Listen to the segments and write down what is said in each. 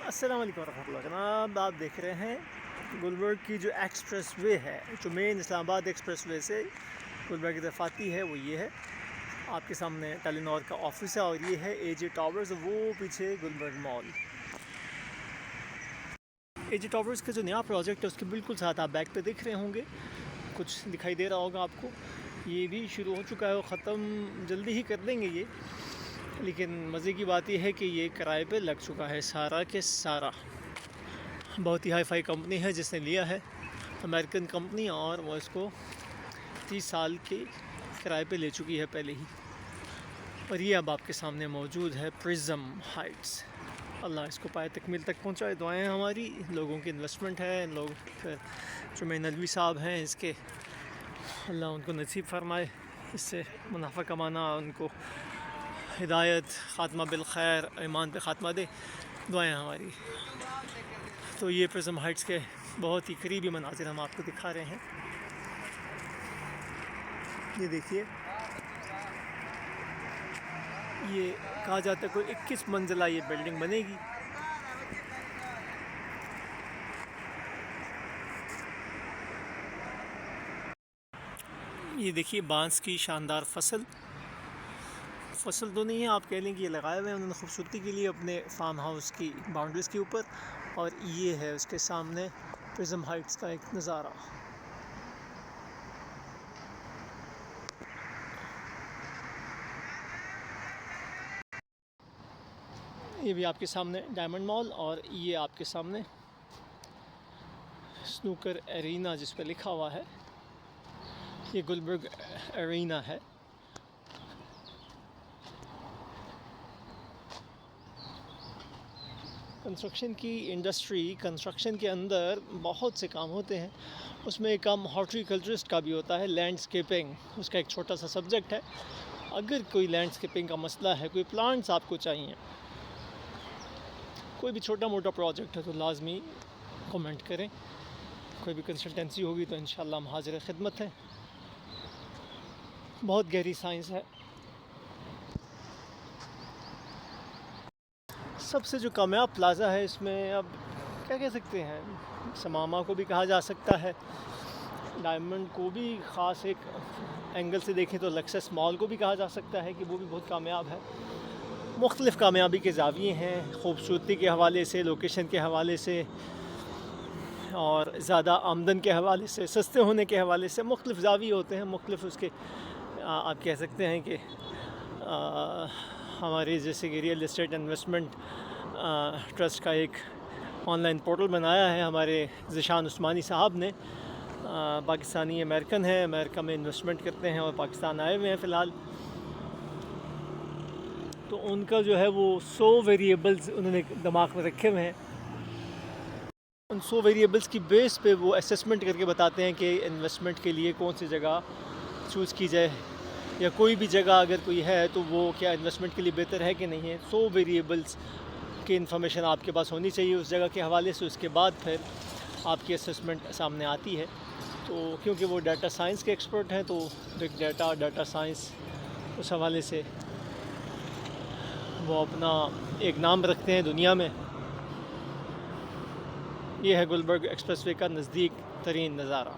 अस्सलाम वालेकुम रहमतुल्लाह। जनाब, आप देख रहे हैं गुलबर्ग की जो एक्सप्रेस वे है, जो मेन इस्लामाबाद एक्सप्रेस वे से गुलबर्ग की तरफ आती है, वो ये है। आपके सामने टेलीनॉर का ऑफिस है और ये है एजे टावर्स, वो पीछे गुलबर्ग मॉल। एजे टावर्स का जो नया प्रोजेक्ट है उसके बिल्कुल साथ आप बैक पे देख रहे होंगे, कुछ दिखाई दे रहा होगा आपको। ये भी शुरू हो चुका है और ख़त्म जल्दी ही कर देंगे ये। लेकिन मज़े की बात यह है कि ये किराए पे लग चुका है सारा के सारा। बहुत ही हाई फाई कंपनी है जिसने लिया है, अमेरिकन कंपनी, और वो इसको 30 साल के किराए पे ले चुकी है पहले ही। और ये अब आपके सामने मौजूद है प्रिज्म हाइट्स। अल्लाह इसको पाए तकमील तक पहुँचाए, दुआएं हमारी। लोगों की इन्वेस्टमेंट है, लोग फिर जुमैन नदवी साहब हैं इसके, अल्लाह उनको नसीब फरमाए इससे मुनाफा कमाना, उनको हिदायत, ख़ात्मा बिल खैर, ईमान पे ख़ात्मा दे, दुआएं हमारी। तो ये प्रिज्म हाइट्स के बहुत ही करीबी मनाजिर हम आपको दिखा रहे हैं। ये देखिए, ये कहा जाता है कोई 21 मंजिला ये बिल्डिंग बनेगी। ये देखिए बांस की शानदार फसल तो नहीं है, आप कह लें कि ये लगाए हुए हैं उन्होंने खूबसूरती के लिए अपने फार्म हाउस की बाउंड्रीज़ के ऊपर। और ये है उसके सामने प्रिज्म हाइट्स का एक नज़ारा। ये भी आपके सामने डायमंड मॉल, और ये आपके सामने स्नूकर एरिना जिस पे लिखा हुआ है, ये गुलबर्ग एरिना है। कंस्ट्रक्शन की इंडस्ट्री, कंस्ट्रक्शन के अंदर बहुत से काम होते हैं। उसमें एक काम हॉर्टिकल्चरिस्ट का भी होता है, लैंडस्केपिंग, उसका एक छोटा सा सब्जेक्ट है। अगर कोई लैंडस्केपिंग का मसला है, कोई प्लांट्स आपको चाहिए, कोई भी छोटा मोटा प्रोजेक्ट है, तो लाजमी कमेंट करें। कोई भी कंसल्टेंसी होगी तो इंशाल्लाह हम हाजिर खिदमत हैं। बहुत गहरी साइंस है। सबसे जो कामयाब प्लाज़ा है इसमें, अब क्या कह सकते हैं, समामा को भी कहा जा सकता है, डायमंड को भी ख़ास एक एंगल से देखें तो लक्सस मॉल को भी कहा जा सकता है कि वो भी बहुत कामयाब है। मुख्तलिफ़ कामयाबी के ज़ाविये हैं, ख़ूबसूरती के हवाले से, लोकेशन के हवाले से, और ज़्यादा आमदन के हवाले से, सस्ते होने के हवाले से मुख्तलिफ़ ज़ाविये होते हैं। मुख्तलिफ़ उसके आप कह सकते हैं कि हमारे जैसे कि रियल इस्टेट इन्वेस्टमेंट ट्रस्ट का एक ऑनलाइन पोर्टल बनाया है हमारे ज़िशान उस्मानी साहब ने। पाकिस्तानी अमेरिकन है, अमेरिका में इन्वेस्टमेंट करते हैं और पाकिस्तान आए हुए हैं फ़िलहाल। तो उनका जो है वो 100 वेरिएबल्स उन्होंने दिमाग में रखे हुए हैं। उन 100 वेरिएबल्स की बेस पे वो असेसमेंट करके बताते हैं कि इन्वेस्टमेंट के लिए कौन सी जगह चूज़ की जाए, या कोई भी जगह अगर कोई है तो वो क्या इन्वेस्टमेंट के लिए बेहतर है कि नहीं है। 100 वेरिएबल्स की इन्फॉर्मेशन आपके पास होनी चाहिए उस जगह के हवाले से। उसके बाद फिर आपकी असेसमेंट सामने आती है। तो क्योंकि वो डाटा साइंस के एक्सपर्ट हैं, तो बिग डाटा, डाटा साइंस, उस हवाले से वो अपना एक नाम रखते हैं दुनिया में। ये है गुलबर्ग एक्सप्रेसवे का नज़दीक तरीन नज़ारा।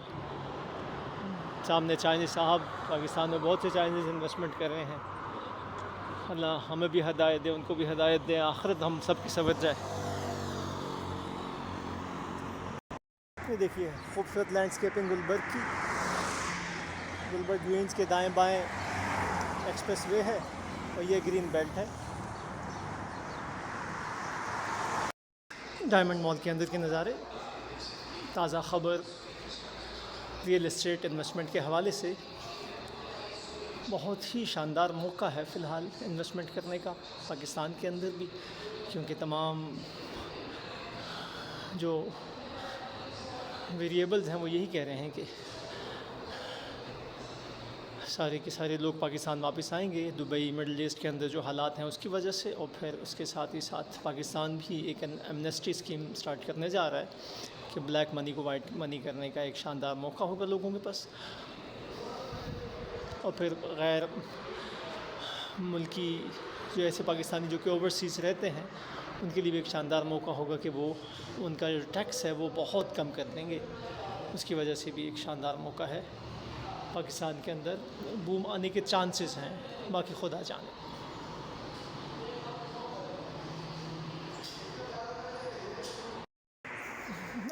सामने चाइनीज़ साहब, पाकिस्तान में बहुत से चाइनीज़ इन्वेस्टमेंट कर रहे हैं। अल्लाह हमें भी हदायत दे, उनको भी हदायत दे, आखिरत हम सब की सवर जाए। ये देखिए खूबसूरत लैंडस्केपिंग गुलबर्ग की। गुलबर्ग ग्रीन्स के दाएं बाएं एक्सप्रेस वे है और ये ग्रीन बेल्ट है। डायमंड मॉल के अंदर के नज़ारे, ताज़ा ख़बर रियल इस्टेट इन्वेस्टमेंट के हवाले से। बहुत ही शानदार मौका है फ़िलहाल इन्वेस्टमेंट करने का पाकिस्तान के अंदर भी, क्योंकि तमाम जो वेरिएबल्स हैं वो यही कह रहे हैं कि सारे के सारे लोग पाकिस्तान वापस आएंगे। दुबई, मिडल ईस्ट के अंदर जो हालात हैं उसकी वजह से, और फिर उसके साथ ही साथ पाकिस्तान भी एक एमनेस्टी स्कीम स्टार्ट करने जा रहा है कि ब्लैक मनी को वाइट मनी करने का एक शानदार मौका होगा लोगों के पास। और फिर गैर मुल्की जो ऐसे पाकिस्तानी जो कि ओवरसीज़ रहते हैं उनके लिए भी एक शानदार मौका होगा कि वो उनका जो टैक्स है वो बहुत कम कर देंगे। उसकी वजह से भी एक शानदार मौका है। पाकिस्तान के अंदर बूम आने के चांसेस हैं, बाकी खुदा जाने।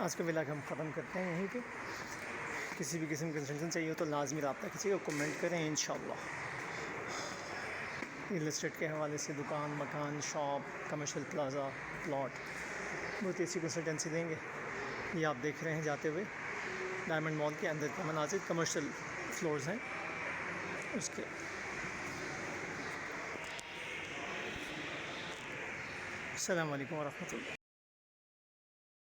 आज का व्लॉग हम ख़त्म करते हैं यहीं पे। किसी भी किस्म की कंसल्टेशन चाहिए हो तो लाजमी रब्ता कीजिएगा, कमेंट करें इंशाल्लाह। रियल एस्टेट के हवाले से दुकान, मकान, शॉप, कमर्शियल प्लाजा, प्लॉट, बहुत ही अच्छी कंसल्टेंसी देंगे। ये आप देख रहे हैं जाते हुए डायमंड मॉल के अंदर के मनाजिर, कमर्शियल फ्लोर्स हैं उसके। अस्सलाम वालेकुम व रहमतुल्लाह।